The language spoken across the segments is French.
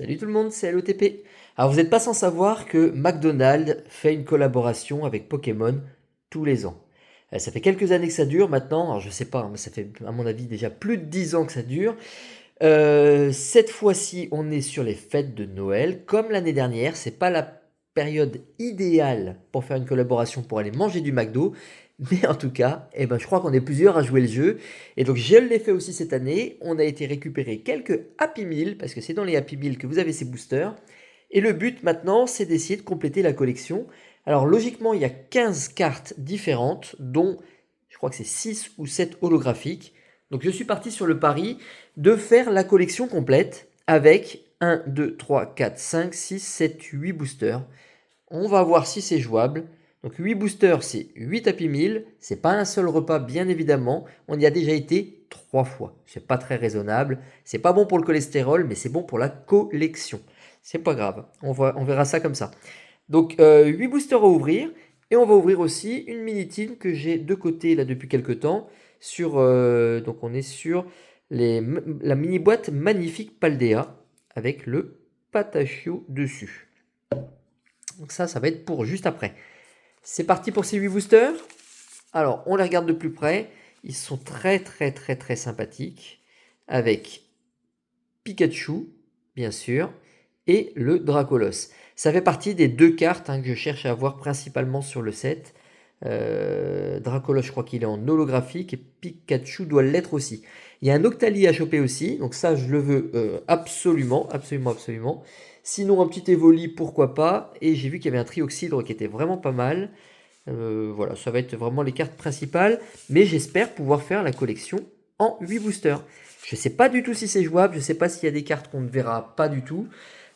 Salut tout le monde, c'est LOTP. Alors vous n'êtes pas sans savoir que McDonald's fait une collaboration avec Pokémon tous les ans. Ça fait quelques années que ça dure maintenant, alors je sais pas, hein, mais ça fait à mon avis déjà plus de 10 ans que ça dure. Cette fois-ci, on est sur les fêtes de Noël. Comme l'année dernière, c'est pas la période idéale pour faire une collaboration pour aller manger du McDo. Mais en tout cas, eh ben, je crois qu'on est plusieurs à jouer le jeu. Et donc, je l'ai fait aussi cette année. On a été récupérer quelques Happy Meal, parce que c'est dans les Happy Meal que vous avez ces boosters. Et le but maintenant, c'est d'essayer de compléter la collection. Alors, logiquement, il y a 15 cartes différentes, dont je crois que c'est 6 ou 7 holographiques. Donc, je suis parti sur le pari de faire la collection complète avec 1, 2, 3, 4, 5, 6, 7, 8 boosters. On va voir si c'est jouable. Donc 8 boosters, c'est 8 Happy Meal. C'est pas un seul repas, bien évidemment. On y a déjà été 3 fois. C'est pas très raisonnable. C'est pas bon pour le cholestérol, mais c'est bon pour la collection. C'est pas grave. On verra ça comme ça. Donc 8 boosters à ouvrir. Et on va ouvrir aussi une mini team que j'ai de côté là depuis quelques temps. Donc on est sur la mini boîte magnifique Paldea avec le Patachio dessus. Donc ça va être pour juste après. C'est parti pour ces 8 boosters. Alors, on les regarde de plus près. Ils sont très sympathiques. Avec Pikachu, bien sûr, et le Dracolos. Ça fait partie des deux cartes que je cherche à avoir principalement sur le set. Dracolos, je crois qu'il est en holographique, et Pikachu doit l'être aussi. Il y a un Octali à choper aussi, donc ça, je le veux absolument. Sinon, un petit Evoli, pourquoi pas. Et j'ai vu qu'il y avait un Trioxydre qui était vraiment pas mal. Voilà, ça va être vraiment les cartes principales. Mais j'espère pouvoir faire la collection en 8 boosters. Je ne sais pas du tout si c'est jouable. Je ne sais pas s'il y a des cartes qu'on ne verra pas du tout.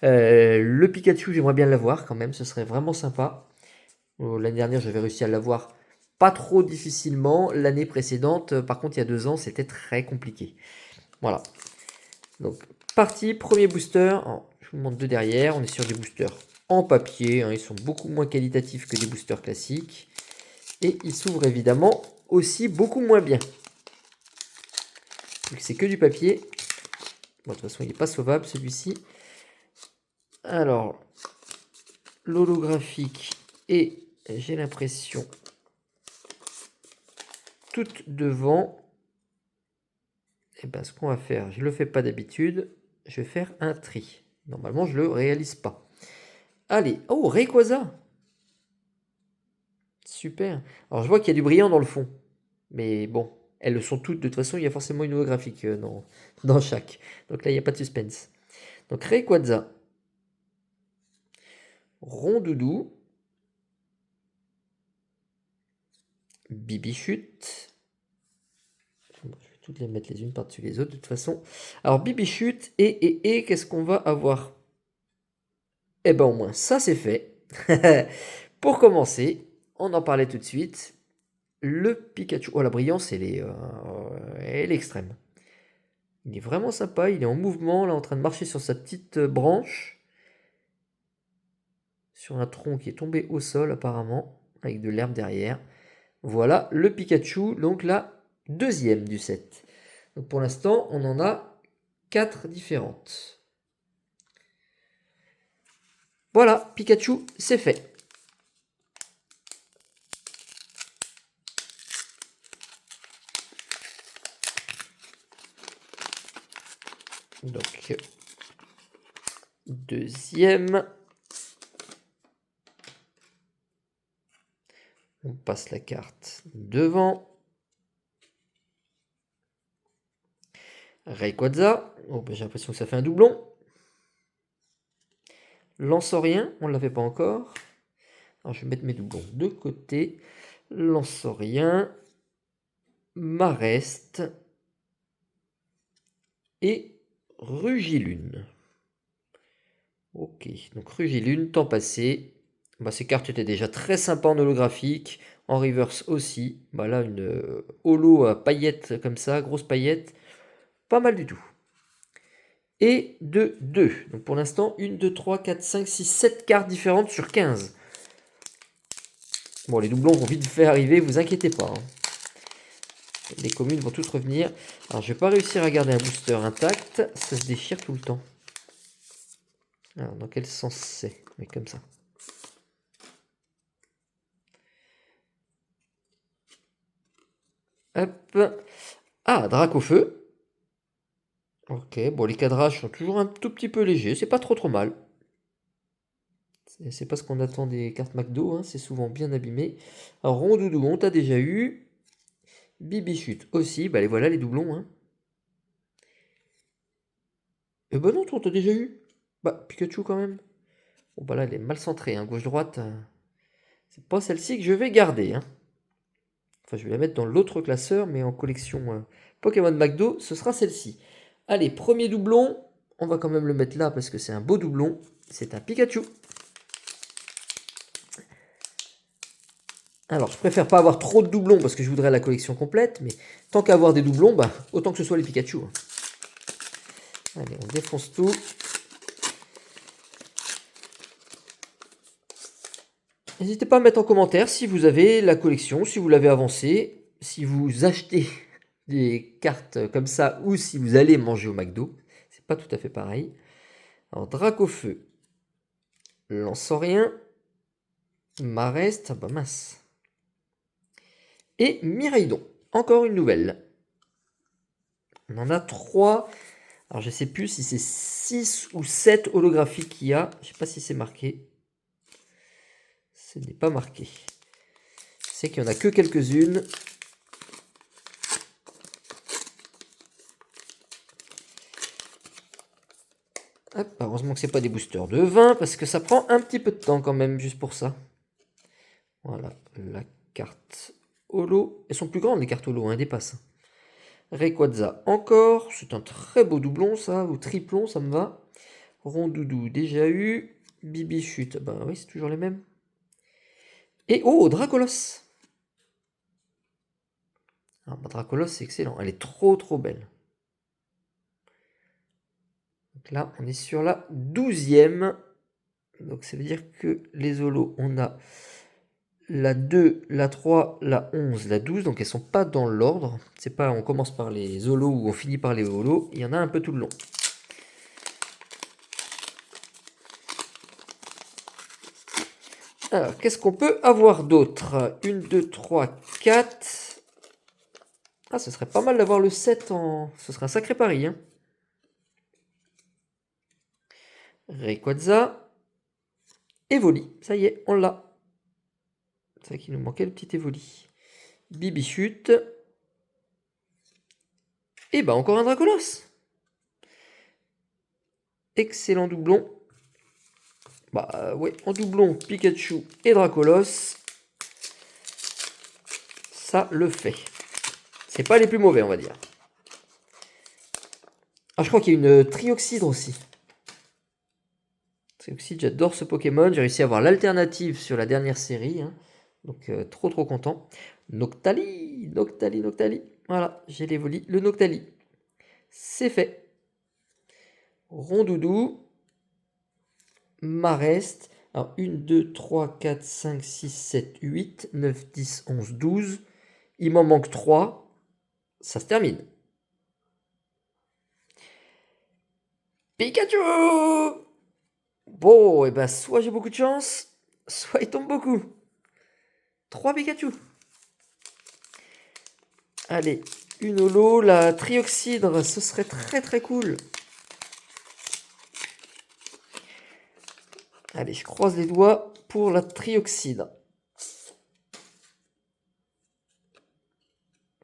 Le Pikachu, j'aimerais bien l'avoir quand même. Ce serait vraiment sympa. L'année dernière, j'avais réussi à l'avoir pas trop difficilement. L'année précédente, par contre, il y a 2 ans, c'était très compliqué. Voilà. Donc, parti, premier booster. Je vous montre deux derrière. On est sur des boosters en papier. Ils sont beaucoup moins qualitatifs que des boosters classiques. Et ils s'ouvrent évidemment aussi beaucoup moins bien. Donc, c'est que du papier. Bon, de toute façon, il n'est pas sauvable celui-ci. Alors, l'holographique et j'ai l'impression tout devant. Et ben, ce qu'on va faire, je ne le fais pas d'habitude. Je vais faire un tri. Normalement, je ne le réalise pas. Allez, oh, Rayquaza. Super. Alors, je vois qu'il y a du brillant dans le fond. Mais bon, elles le sont toutes. De toute façon, il y a forcément une holographique dans chaque. Donc là, il n'y a pas de suspense. Donc, Rayquaza. Rondoudou. Bibichute. Je vais toutes les mettre les unes par-dessus les autres de toute façon. Alors, Bibichute et qu'est-ce qu'on va avoir? Eh ben, au moins, ça c'est fait. Pour commencer, on en parlait tout de suite. Le Pikachu. Oh, la brillance, elle est extrême. Il est vraiment sympa. Il est en mouvement, là, en train de marcher sur sa petite branche. Sur un tronc qui est tombé au sol, apparemment, avec de l'herbe derrière. Voilà le Pikachu, donc la deuxième du set. Donc pour l'instant, on en a 4 différentes. Voilà, Pikachu, c'est fait. Donc, deuxième. On passe la carte devant. Rayquaza. Oh, ben, j'ai l'impression que ça fait un doublon. Lanceurien, on ne l'avait pas encore. Alors, je vais mettre mes doublons de côté. Lanceurien. Mareste. Et Rugilune. Ok, donc Rugilune, temps passé. Bah, ces cartes étaient déjà très sympas en holographique, en reverse aussi. Bah, là, une holo à paillettes comme ça, grosse paillette. Pas mal du tout. Et de 2. Donc pour l'instant, 1, 2, 3, 4, 5, 6, 7 cartes différentes sur 15. Bon, les doublons vont vite faire arriver, vous inquiétez pas. Les communes vont toutes revenir. Alors, je vais pas réussir à garder un booster intact. Ça se déchire tout le temps. Alors, dans quel sens c'est? Mais comme ça. Hop. Ah, Drac au feu. Ok, bon, les cadrages sont toujours un tout petit peu légers, c'est pas trop mal. C'est pas ce qu'on attend des cartes McDo, hein, c'est souvent bien abîmé. Alors, Rondoudou, on t'a déjà eu. Bibichute aussi, bah les voilà les doublons. Hein. Eh ben non, toi, on t'a déjà eu. Bah, Pikachu quand même. Bon, bah là, elle est mal centrée, hein, gauche-droite. C'est pas celle-ci que je vais garder. Hein. Enfin, je vais la mettre dans l'autre classeur, mais en collection Pokémon McDo, ce sera celle-ci. Allez, premier doublon. On va quand même le mettre là parce que c'est un beau doublon. C'est un Pikachu. Alors, je préfère pas avoir trop de doublons parce que je voudrais la collection complète, mais tant qu'à avoir des doublons, bah, autant que ce soit les Pikachu. Hein. Allez, on défonce tout. N'hésitez pas à mettre en commentaire si vous avez la collection, si vous l'avez avancée, si vous achetez des cartes comme ça ou si vous allez manger au McDo. C'est pas tout à fait pareil. Alors, Drac au feu. Lance-rien. Marest, ah bah mince. Et Miraidon. Encore une nouvelle. On en a 3. Alors je sais plus si c'est 6 ou 7 holographiques qu'il y a. Je sais pas si c'est marqué. Ce n'est pas marqué. Je sais qu'il n'y en a que quelques-unes. Hop, heureusement que c'est pas des boosters de 20 parce que ça prend un petit peu de temps quand même juste pour ça. Voilà, la carte holo. Elles sont plus grandes les cartes holo, hein, dépassent. Rayquaza encore, c'est un très beau doublon ça, ou triplon, ça me va. Rondoudou déjà eu. Bibichute, bah oui, c'est toujours les mêmes. Et oh, Dracolos. Ah, bah, Dracolos, c'est excellent, elle est trop belle. Donc là, on est sur la 12e. Donc ça veut dire que les holos, on a la 2, la 3, la 11, la 12. Donc elles sont pas dans l'ordre. C'est pas on commence par les holos ou on finit par les holos. Il y en a un peu tout le long. Alors, qu'est-ce qu'on peut avoir d'autre? 1, 2, 3, 4. Ah, ce serait pas mal d'avoir le 7 en... Ce serait un sacré pari, hein. Rayquaza. Evoli. Ça y est, on l'a. C'est vrai qu'il nous manquait le petit Evoli. Bibichute. Et bah, encore un Dracolos. Excellent doublon. Bah, ouais, en doublon, Pikachu et Dracolos. Ça le fait. C'est pas les plus mauvais, on va dire. Ah, je crois qu'il y a une Trioxydre aussi. Trioxydre, j'adore ce Pokémon. J'ai réussi à avoir l'alternative sur la dernière série. Hein. Donc, trop content. Noctali. Voilà, j'ai l'évoli. Le Noctali. C'est fait. Rondoudou. Marest. Alors, 1, 2, 3, 4, 5, 6, 7, 8, 9, 10, 11, 12. Il m'en manque 3. Ça se termine. Pikachu! Bon, et ben soit j'ai beaucoup de chance, soit il tombe beaucoup. 3 Pikachu. Allez, une holo, la Trioxydre, ce serait très cool. Allez, je croise les doigts pour la Trioxydre.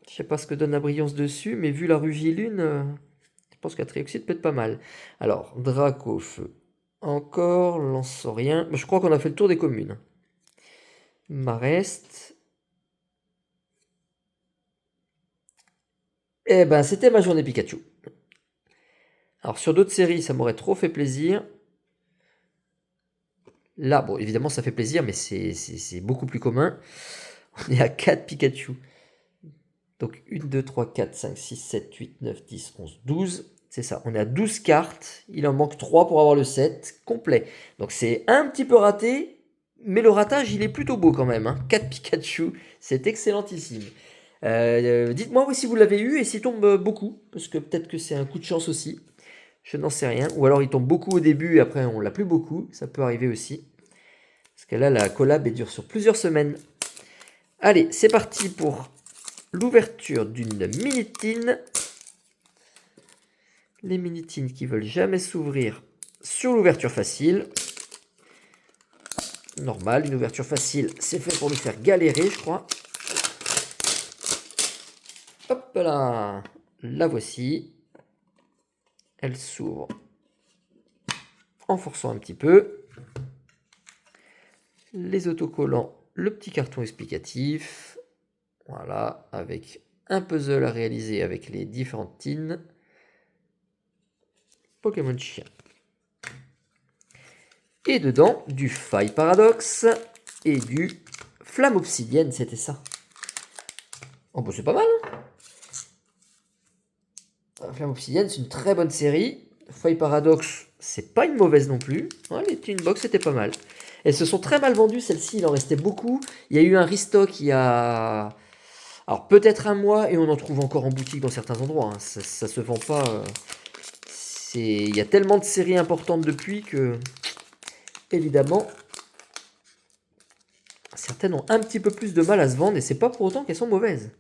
Je sais pas ce que donne la brillance dessus, mais vu la Rugilune, je pense que la Trioxydre peut être pas mal. Alors, Draco feu. Encore, Lance-rien. Je crois qu'on a fait le tour des communes. Marest. Eh ben, c'était ma journée Pikachu. Alors, sur d'autres séries, ça m'aurait trop fait plaisir. Là, bon, évidemment, ça fait plaisir, mais c'est beaucoup plus commun. On est à 4 Pikachu. Donc, 1, 2, 3, 4, 5, 6, 7, 8, 9, 10, 11, 12. C'est ça, on est à 12 cartes. Il en manque 3 pour avoir le set complet. Donc, c'est un petit peu raté, mais le ratage, il est plutôt beau quand même. Hein. 4 Pikachu, c'est excellentissime. Dites-moi si vous l'avez eu et s'il tombe beaucoup, parce que peut-être que c'est un coup de chance aussi. Je n'en sais rien. Ou alors il tombe beaucoup au début et après on l'a plus beaucoup. Ça peut arriver aussi. Parce que là, la collab elle dure sur plusieurs semaines. Allez, c'est parti pour l'ouverture d'une mini-tine. Les mini-tines qui veulent jamais s'ouvrir sur l'ouverture facile. Normal, une ouverture facile, c'est fait pour nous faire galérer, je crois. Hop là, la voici. Elle s'ouvre en forçant un petit peu. Les autocollants, le petit carton explicatif. Voilà, avec un puzzle à réaliser avec les différentes tines. Pokémon chien. Et dedans, du faille paradoxe et du flamme obsidienne, c'était ça. Oh bah c'est pas mal, hein. Flamme obsidienne, c'est une très bonne série. Faille paradoxe, c'est pas une mauvaise non plus. Ouais, les Teen Box, c'était pas mal. Elles se sont très mal vendues, celles-ci, il en restait beaucoup. Il y a eu un restock il y a... Alors peut-être un mois et on en trouve encore en boutique dans certains endroits. Hein. Ça se vend pas. Il y a tellement de séries importantes depuis que... Évidemment, certaines ont un petit peu plus de mal à se vendre et c'est pas pour autant qu'elles sont mauvaises.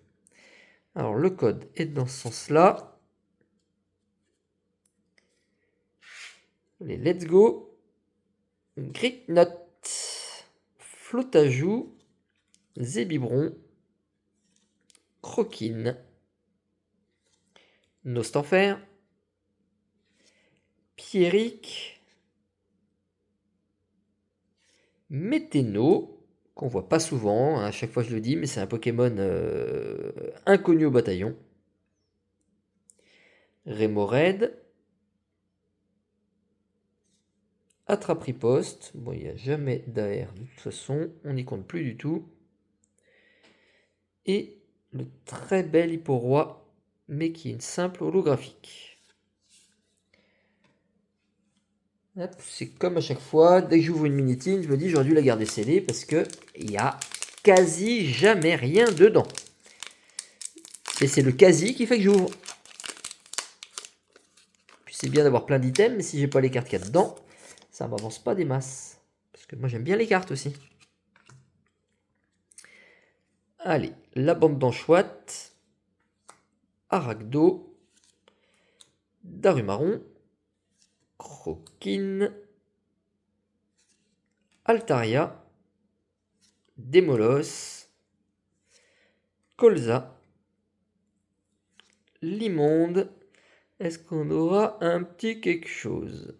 Alors le code est dans ce sens-là. Les Let's Go, Grit Note, Flotajou, Zébibron, Croquine, Nostanfer, Pierrick, Météno, qu'on voit pas souvent, hein, à chaque fois je le dis, mais c'est un Pokémon inconnu au bataillon. Rémoraid, Attrape-riposte, bon il n'y a jamais d'AR de toute façon, on n'y compte plus du tout. Et le très bel Hipporoi, mais qui est une simple holographique. C'est comme à chaque fois, dès que j'ouvre une mini-tine, je me dis j'aurais dû la garder scellée parce qu'il n'y a quasi jamais rien dedans. Et c'est le quasi qui fait que j'ouvre. Puis c'est bien d'avoir plein d'items, mais si j'ai pas les cartes qu'il y a dedans, ça m'avance pas des masses. Parce que moi j'aime bien les cartes aussi. Allez, la bande d'Anchouette, Aragdo, Darumaron, Croquine, Altaria, Démolos, Colza, Limonde. Est-ce qu'on aura un petit quelque chose?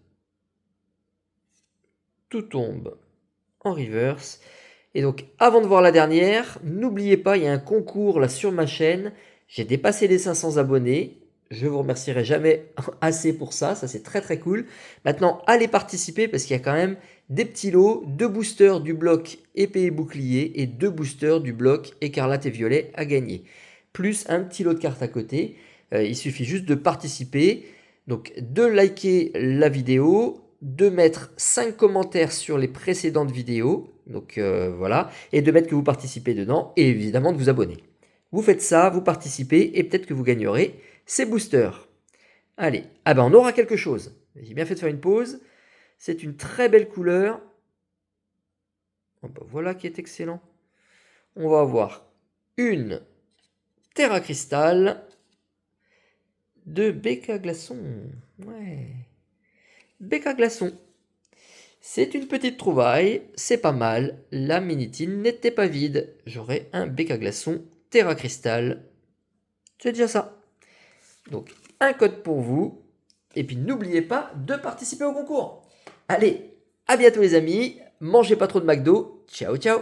Tout tombe en reverse. Et donc, avant de voir la dernière, n'oubliez pas, il y a un concours là sur ma chaîne. J'ai dépassé les 500 abonnés. Je vous remercierai jamais assez pour ça. Ça, c'est très très cool. Maintenant, allez participer parce qu'il y a quand même des petits lots, 2 boosters du bloc épée et bouclier et 2 boosters du bloc écarlate et violet à gagner. Plus un petit lot de cartes à côté. Il suffit juste de participer. Donc, de liker la vidéo, de mettre 5 commentaires sur les précédentes vidéos. Donc voilà, et de mettre que vous participez dedans et évidemment de vous abonner. Vous faites ça, vous participez et peut-être que vous gagnerez ces boosters. Allez, ah ben on aura quelque chose. J'ai bien fait de faire une pause. C'est une très belle couleur. Oh ben voilà qui est excellent. On va avoir une Terra Cristal de Becca Glaçon. Ouais. Becca Glaçon. C'est une petite trouvaille, c'est pas mal. La mini-tine n'était pas vide. J'aurai un bec à glaçon Terra Cristal. C'est déjà ça. Donc, un code pour vous. Et puis, n'oubliez pas de participer au concours. Allez, à bientôt les amis. Mangez pas trop de McDo. Ciao, ciao.